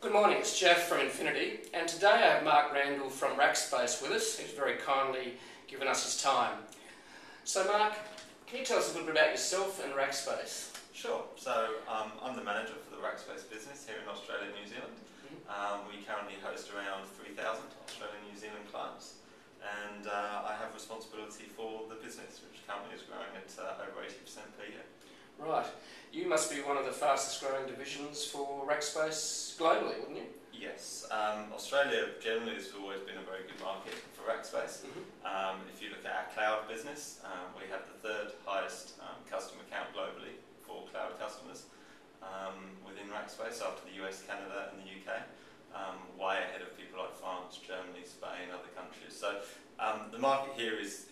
Good morning, it's Jeff from Infinity, and today I have Randall from RackSpace with us, who's very kindly given us his time. So Mark, can you tell us a little bit about yourself and RackSpace? Sure. So I'm the manager for the RackSpace business here in Australia and New Zealand. We currently host around 3,000 Australian and New Zealand clients, and I have responsibility for the business, which currently is growing at over 80% per year. Right. You must be one of the fastest growing divisions for RackSpace globally, wouldn't you? Yes. Australia generally has always been a very good market for RackSpace. If you look at our cloud business, we have the third highest customer count globally for cloud customers within RackSpace after the US, Canada and the UK. Way ahead of people like France, Germany, Spain, other countries. So the market here is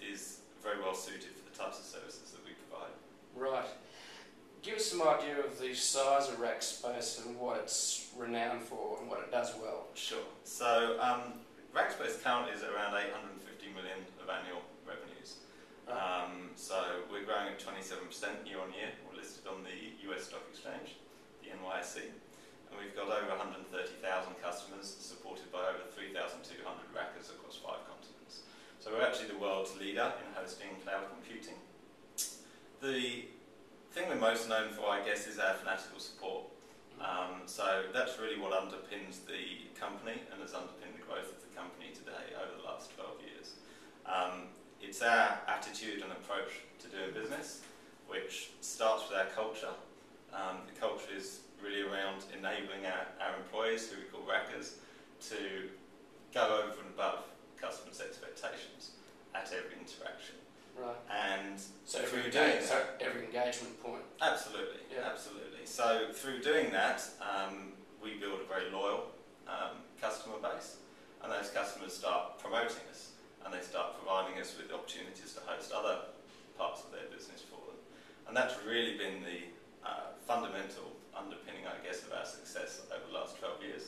very well suited for the types of services that we provide. Right. Give us some idea of the size of RackSpace and what it's renowned for and what it does well. Sure. So RackSpace currently is around 850 million of annual revenues. So we're growing at 27% year on year. We're listed on the US stock exchange, the NYSE, and we've got over 130,000 customers supported by over 3,200 rackers across 5 continents. So we're actually the world's leader in hosting cloud computing. The thing we're most known for, I guess, is our fanatical support. So that's really what underpins the company and has underpinned the growth of the company today over the last 12 years. It's our attitude and approach to doing business, which starts with our culture. The culture is really around enabling our employees, who we call rackers, to go over and above customers' expectations at every interaction. Right. And so through doing that, every engagement point. Absolutely, yeah. Absolutely. So through doing that, we build a very loyal customer base, and those customers start promoting us, and they start providing us with opportunities to host other parts of their business for them. And that's really been the fundamental underpinning, I guess, of our success over the last 12 years.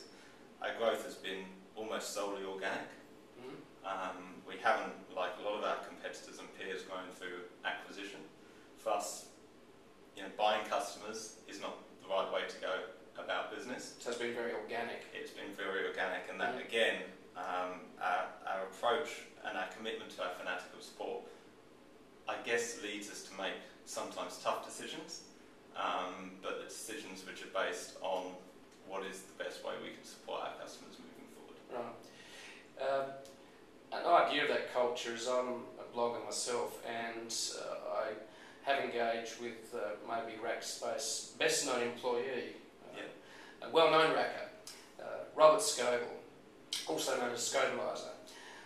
Our growth has been almost solely organic. We haven't, like a lot of our competitors and peers, grown through acquisition. For us, buying customers is not the right way to go about business. So it's been very organic. It's been very organic, and that again, our approach and our commitment to our fanatical support, I guess, leads us to make sometimes tough decisions, but the decisions which are based on what is the best way we can support our customers moving forward. Right. An idea of that culture is I'm a blogger myself, and I have engaged with maybe RackSpace best known employee, a well-known racker, Robert Scoble, also known as Scobelizer.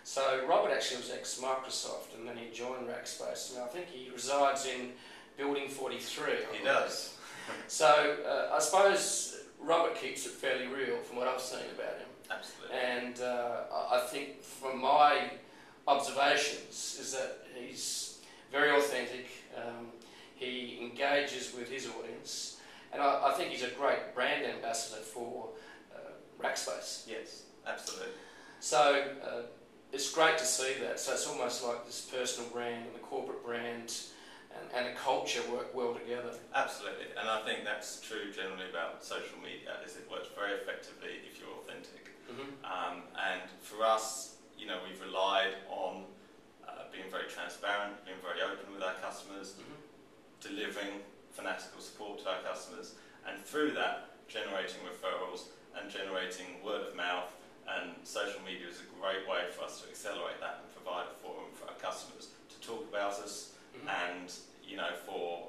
So Robert actually was ex-Microsoft, and then he joined RackSpace, and I think he resides in Building 43. He does. So I suppose Robert keeps it fairly real from what I've seen about him. Absolutely. And I think from my observations is that he's very authentic, he engages with his audience, and I think he's a great brand ambassador for RackSpace. Yes, absolutely. So it's great to see that. So it's almost like this personal brand and the corporate brand and the culture work well together. Absolutely, and I think that's true generally about social media, is it works very effectively if you're authentic. And for us, we've relied on being very transparent, being very open with our customers, delivering fanatical support to our customers, and through that, generating referrals and generating word of mouth. And social media is a great way for us to accelerate that and provide a forum for our customers to talk about us and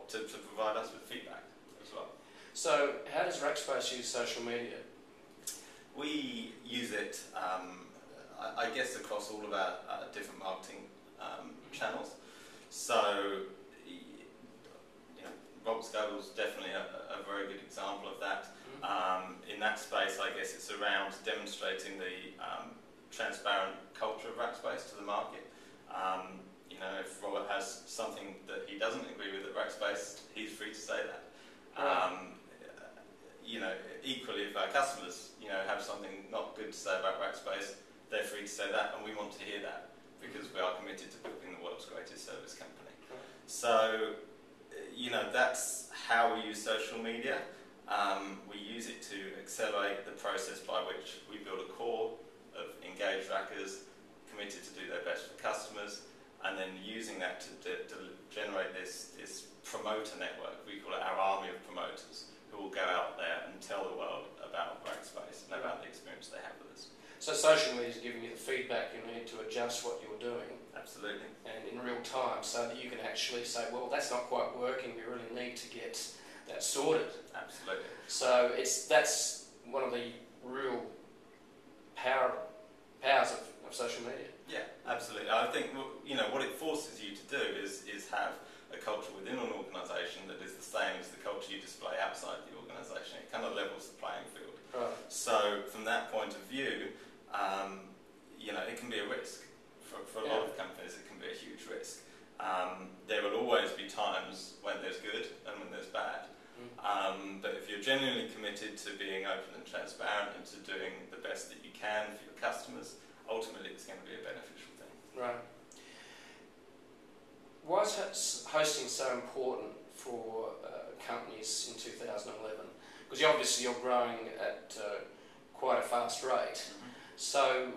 to provide us with feedback as well. So how does RackSpace use social media? We use it, I guess, across all of our different marketing channels. So, Rob Scoble's definitely a very good example of that. In that space, I guess it's around demonstrating the transparent culture of RackSpace to the market. If Robert has something that he doesn't agree with at RackSpace, he's free to say that. Equally, if our customers, have something not good to say about RackSpace, they're free to say that, and we want to hear that because we are committed to building the world's greatest service company. So, that's how we use social media. We use it to accelerate the process by which we build a core of engaged rackers committed to do their best for customers, and then using that to generate this promoter network. We call it our army of promoters, who will go out there and tell the world about RackSpace and about the experience they have with us. So social media is giving you the feedback you need to adjust what you're doing. Absolutely. And in real time, so that you can actually say, well, that's not quite working, we really need to get that sorted. Absolutely. So that's one of the real powers of social media. Yeah, absolutely. I think what it forces you to do is have a culture within an organisation that is the same as the culture you display outside the organisation. It kind of levels the playing field. Right. So from that point of view, it can be a risk. For a lot of companies, it can be a huge risk. There will always be times when there's good and when there's bad. But if you're genuinely committed to being open and transparent and to doing the best that you can for your customers, ultimately it's going to be a beneficial thing. Right. Why is hosting so important for companies in 2011? Because obviously you're growing at quite a fast rate. So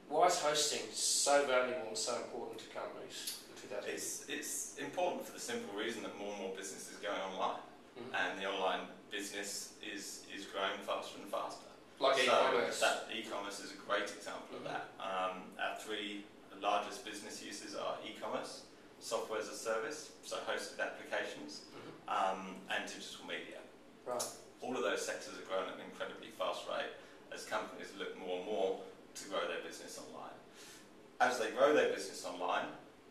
why is hosting so valuable and so important to companies in 2011? It's important for the simple reason that more and more business is going online. And the online business is growing faster and faster. Like e-commerce. E-commerce is a great example of that. Our three largest business uses are e-commerce, software as a service, so hosted applications, and digital media. Right. All of those sectors are growing at an incredibly fast rate as companies look more and more to grow their business online. As they grow their business online,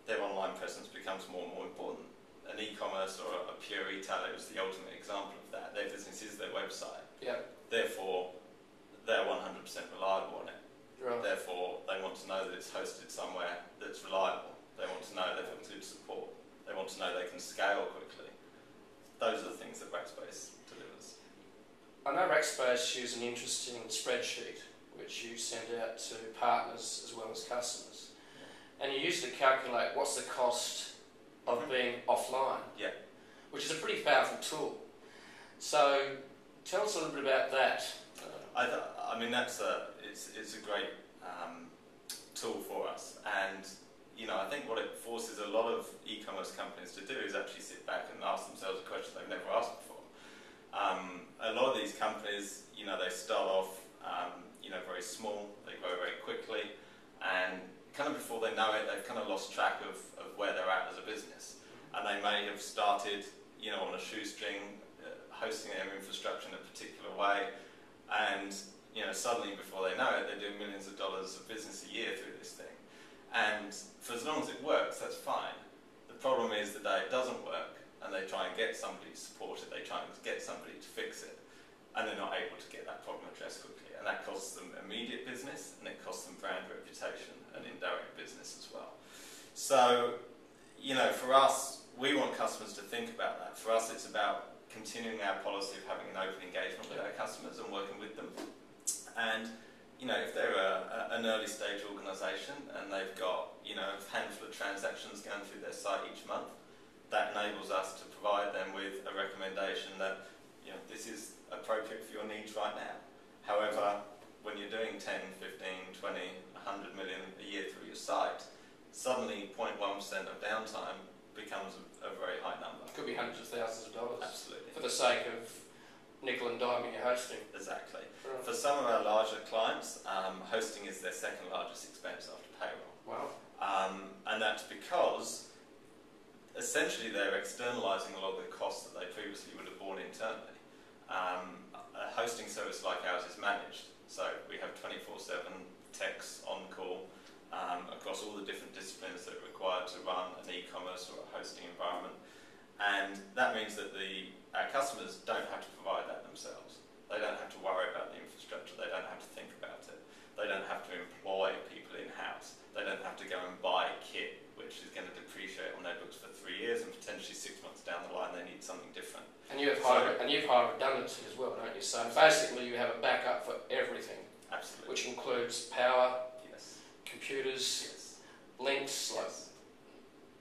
their online presence becomes more and more important. An e-commerce or a pure retailer is the ultimate example of that. Their business is their website. Yeah. Therefore, they're 100% reliable on it. Right. Therefore, they want to know that it's hosted somewhere that's reliable. They want to know they've got good support. They want to know they can scale quickly. Those are the things that RackSpace delivers. I know RackSpace use an interesting spreadsheet which you send out to partners as well as customers. And you use it to calculate what's the cost of being offline, which is a pretty powerful tool. So tell us a little bit about that. I mean, it's a great tool for us, and I think what it forces a lot of e-commerce companies to do is actually sit back and ask themselves a question they've never asked before. A lot of these companies, they start off, very small, they grow very quickly, and kind of before they know it, they've kind of lost track of where they're at as a business. And they may have started, on a shoestring, hosting their infrastructure in a particular way, and, suddenly before they know it, they're doing millions of dollars of business a year through this thing. And for as long as it works, that's fine. The problem is the day it doesn't work, and they try and get somebody to support it, they try and get somebody to fix it, and they're not able to get that problem addressed quickly. And that costs them immediate business, and it costs them brand reputation and indirect business as well. So, for us, we want customers to think about that. For us, it's about continuing our policy of having an open engagement with our customers and working with them. And, if they're an early stage organisation and they've got, a handful of transactions going through their site each month, that enables us to provide them with a recommendation that, this is appropriate for your needs right now. However, when you're doing 10, 15, 20, 100 million a year through your site, suddenly 0.1% of downtime becomes a very high number. It could be hundreds of thousands of dollars. Absolutely. For the sake of nickel and diming your hosting. Exactly. Right. For some of our larger clients, hosting is their second largest expense after payroll. Wow. And that's because essentially they're externalising a lot of the costs that they previously would have borne internally. A hosting service like ours is managed, so we have 24/7 techs on call across all the different disciplines that are required to run an e-commerce or a hosting environment, and that means that our customers don't have to provide that themselves. They don't have to worry about the infrastructure, they don't have to think about it, they don't have to employ people in-house, they don't have to go and buy kit which is going to depreciate on their books for 3 years, and potentially 6 months down the line they need something different. And you've high redundancy as well, don't you? So basically you have a backup for everything. Absolutely. Which includes power, Yes. computers, Yes. links, like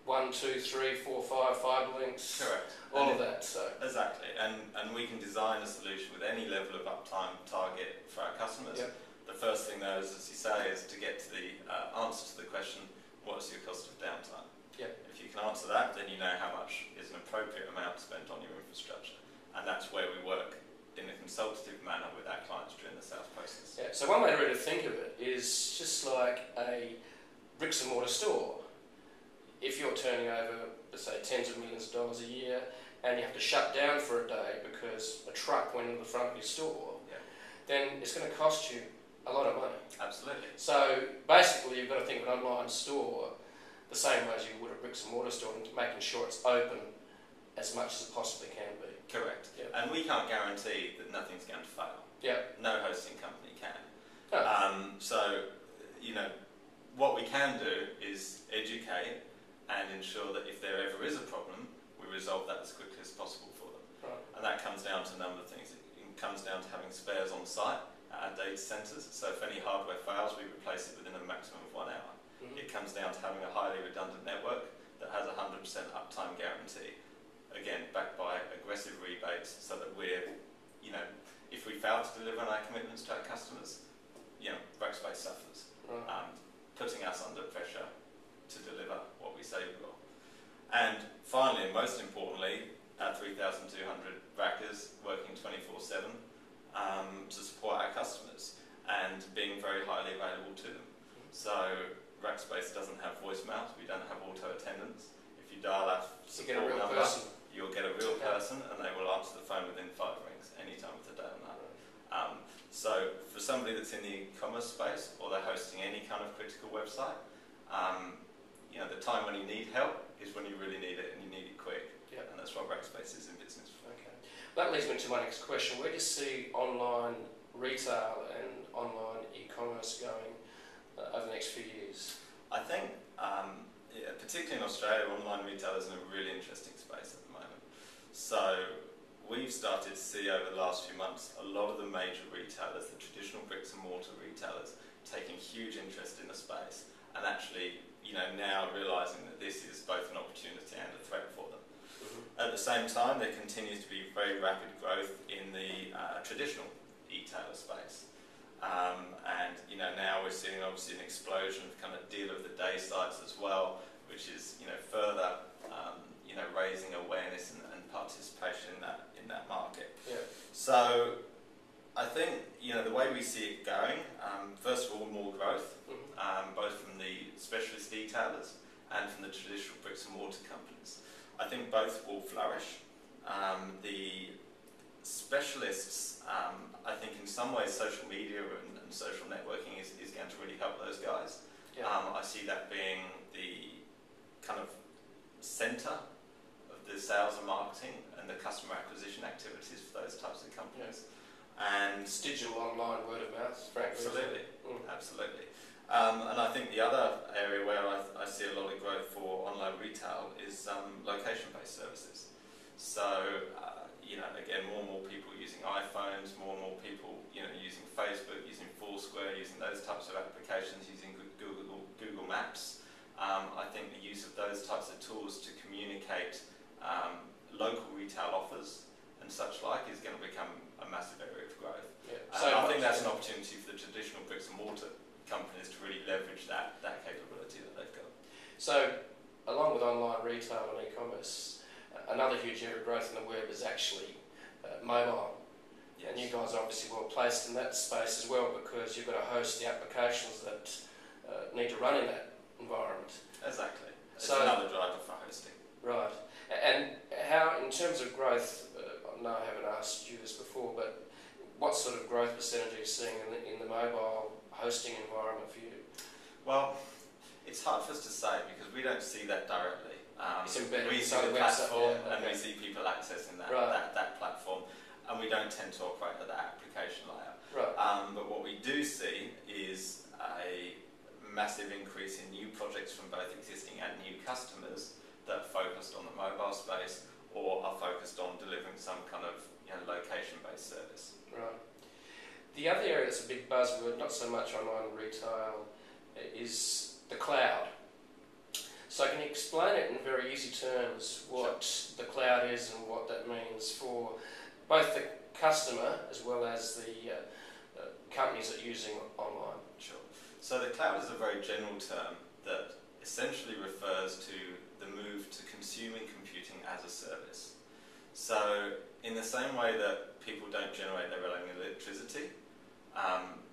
1, 2, 3, 4, 5 fibre links. Correct. All of that. So exactly, and we can design a solution with any level of uptime target for our customers. Yep. The first thing though, is, as you say, is to get to the answer to the question, what is your cost of downtime? Yep. If you can answer that, then you know how much is an appropriate amount spent on your infrastructure, and that's where we work in a consultative manner with our clients during the sales process. yeah. So one way to really think of it is just like a bricks and mortar store. If you're turning over, let's say, tens of millions of dollars a year, and you have to shut down for a day because a truck went into the front of your store, then it's going to cost you a lot of money. Absolutely. So basically, you've got to think of an online store the same way as you would a bricks and mortar store, and making sure it's open as much as it possibly can be. Correct. Yeah. And we can't guarantee that nothing's going to fail. Yeah. No hosting company can. No. So, you know, what we can do is educate and ensure that if there ever is a problem, we resolve that as quickly as possible for them. Right. And that comes down to a number of things. It comes down to having spares on site at our data centres. So if any hardware fails, we replace it within a maximum of 1 hour. Mm-hmm. It comes down to having a highly redundant network that has a 100% uptime guarantee. Again, backed by aggressive rebates, so that we're, you know, if we fail to deliver on our commitments to our customers, you know, RackSpace suffers, Right. putting us under pressure to deliver what we say we will. And finally, and most importantly, our 3,200 rackers working 24/7 to support our customers and being very highly available to them. So RackSpace doesn't have voicemails, we don't have auto attendance. If you dial our So you get a support real number, person. you'll get a real person, and they will answer the phone within 5 rings, any time of the day on that. So for somebody that's in the e-commerce space, or they're hosting any kind of critical website, you know, the time when you need help is when you really need it, and you need it quick. Yep. And that's what RackSpace is in business for. Okay. That leads me to my next question. Where do you see online retail and online e-commerce going over the next few years? I think, particularly in Australia, online retail is in a really interesting space at the moment. So we've started to see over the last few months a lot of the major retailers, the traditional bricks and mortar retailers, taking huge interest in the space, and actually, you know, now realising that this is both an opportunity and a threat for them. Mm-hmm. At the same time, there continues to be very rapid growth in the traditional e-tailer space. And you know, now we're seeing obviously an explosion of kind of deal of the day sites as well, which is, you know, further you know, raising awareness and participation in that market. Yeah. So I think, you know, the way we see it going, first of all, more growth, both from the specialist e-tailers and from the traditional bricks and mortar companies. I think both will flourish. The specialists, I think in some ways social media and social networking is going to really help those guys. Yeah. I see that being the kind of centre of the sales and marketing and the customer acquisition activities for those types of companies. And It's digital, online, word of mouth, frankly. absolutely, absolutely. And I think the other area where I see a lot of growth for online retail is location-based services. So, you know, again, more and more people using iPhones, more and more people, you know, using Facebook, using Foursquare, using those types of applications, using Google Maps. I think the use of those types of tools to communicate local retail offers and such like is going to become a massive area of growth. Yeah. So I think that's an opportunity for the traditional bricks and mortar companies to really leverage that capability that they've got. So, along with online retail and e-commerce, another huge area of growth in the web is actually mobile. Yes. And you guys are obviously well placed in that space as well, because you've got to host the applications that need to run in that environment. Exactly. It's So, another driver for hosting. Right. And how, in terms of growth, I know I haven't asked you this before, but what sort of growth percentage are you seeing in the mobile hosting environment for you? Well, it's hard for us to say because we don't see that directly. It's embedded we see inside the the website, platform, yeah, and okay. we see people accessing that, Right. that platform, and we don't tend to operate at that application layer. Right. But what we do see is a massive increase in new projects from both existing and new customers that are focused on the mobile space or are focused on delivering some kind of, you know, location-based service. Right. The other area that's a big buzzword, not so much online retail, is the cloud. So can you explain it in very easy terms what the cloud is and what that means for both the customer as well as the companies that are using online? Sure. So the cloud is a very general term that essentially refers to the move to consuming computing as a service. So in the same way that people don't generate their own electricity,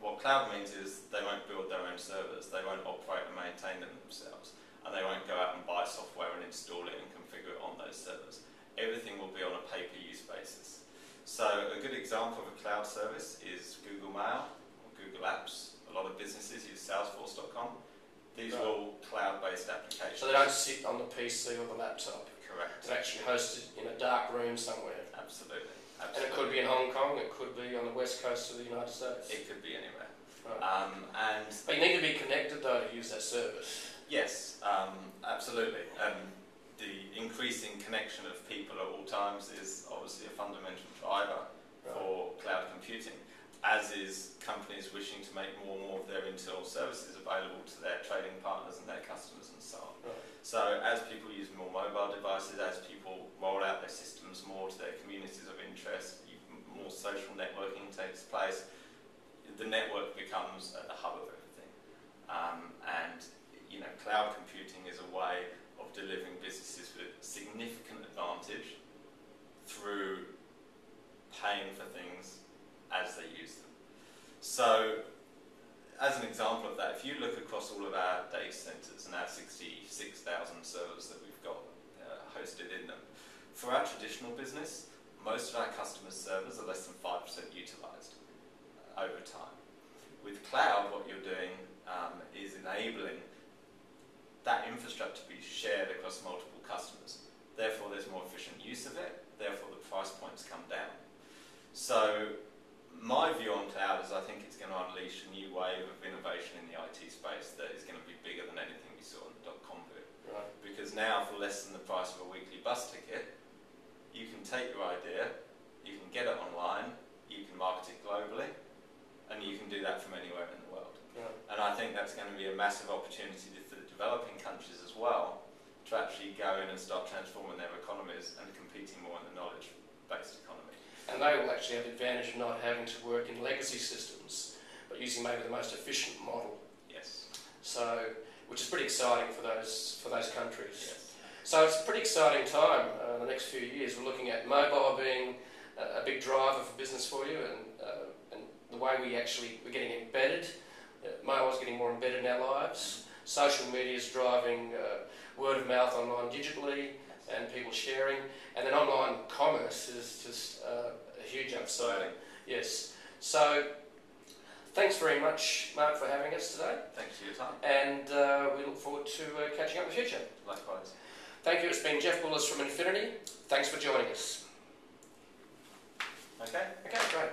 what cloud means is they won't build their own servers, they won't operate and maintain them themselves, and they won't go out and buy software and install it and configure it on those servers. Everything will be on a pay-per-use basis. So a good example of a cloud service is Google Mail or Google Apps. A lot of businesses use Salesforce.com. These are all cloud-based applications. So they don't sit on the PC or the laptop. Correct. They're actually hosted in a dark room somewhere. Absolutely. And it could be in Hong Kong, it could be on the west coast of the United States. It could be anywhere. Right. But you need to be connected though to use that service. Yes, absolutely. The increasing connection of people at all times is obviously a fundamental driver for cloud computing, as is companies wishing to make more and more of their internal services available to their trading partners and their customers and so on. Right. So as people use more mobile devices, as people roll out their systems more to their communities of interest, more social networking takes place, the network becomes at the hub of everything. And you know, cloud computing is a way of delivering businesses with significant advantage through paying for things as they use them. So, as an example of that, if you look across all of our data centers and our 66,000 servers that we've got hosted in them, for our traditional business, most of our customers' servers are less than 5% utilised over time. With cloud, what you're doing is enabling that infrastructure to be shared across multiple customers. Therefore, there's more efficient use of it, therefore the price points come down. So, my view on cloud is I think it's going to unleash a new wave of innovation in the IT space that is going to be bigger than anything we saw in the dot-com boom. Right. Because now, for less than the price of a weekly bus ticket, you can take your idea, you can get it online, you can market it globally, and you can do that from anywhere in the world. Right. And I think that's going to be a massive opportunity for the developing countries as well to actually go in and start transforming their economies and competing more in the knowledge-based economy. And they will actually have the advantage of not having to work in legacy systems, but using maybe the most efficient model. Yes. So, which is pretty exciting for those countries. Yes. So it's a pretty exciting time. The next few years, we're looking at mobile being a big driver for business for you, and the way we're getting embedded. Mobile is getting more embedded in our lives. Social media is driving word of mouth online digitally and people sharing. And then online commerce is just a huge upside. Yes. So thanks very much, Mark, for having us today. Thanks for your time. And we look forward to catching up in the future. Likewise. Thank you. It's been Jeff Bullas from Infinity. Thanks for joining us. Okay. Okay, great.